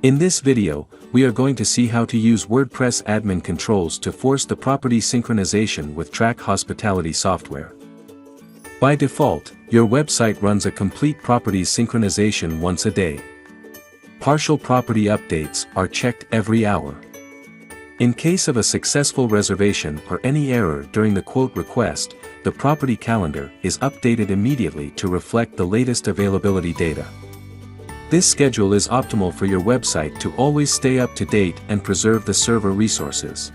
In this video, we are going to see how to use WordPress admin controls to force the property synchronization with Track Hospitality software. By default, your website runs a complete properties synchronization once a day. Partial property updates are checked every hour. In case of a successful reservation or any error during the quote request, the property calendar is updated immediately to reflect the latest availability data. This schedule is optimal for your website to always stay up to date and preserve the server resources.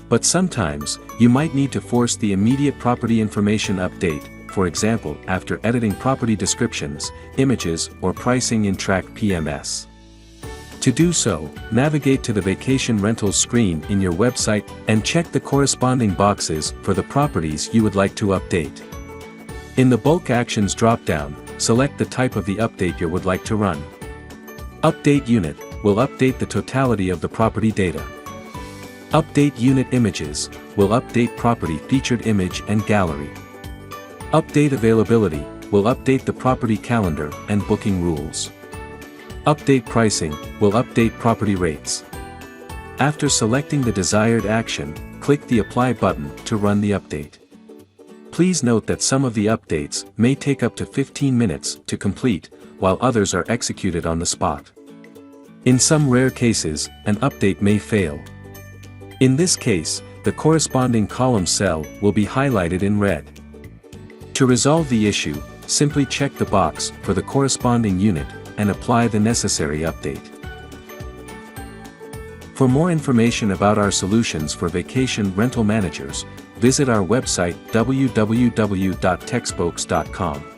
But sometimes, you might need to force the immediate property information update, for example after editing property descriptions, images, or pricing in Track PMS. To do so, navigate to the vacation rentals screen in your website and check the corresponding boxes for the properties you would like to update. In the Bulk Actions drop-down, select the type of the update you would like to run. Update Unit will update the totality of the property data. Update Unit Images will update property featured image and gallery. Update Availability will update the property calendar and booking rules. Update Pricing will update property rates. After selecting the desired action, click the Apply button to run the update. Please note that some of the updates may take up to 15 minutes to complete, while others are executed on the spot. In some rare cases, an update may fail. In this case, the corresponding column cell will be highlighted in red. To resolve the issue, simply check the box for the corresponding unit and apply the necessary update. For more information about our solutions for vacation rental managers, visit our website www.techspokes.com.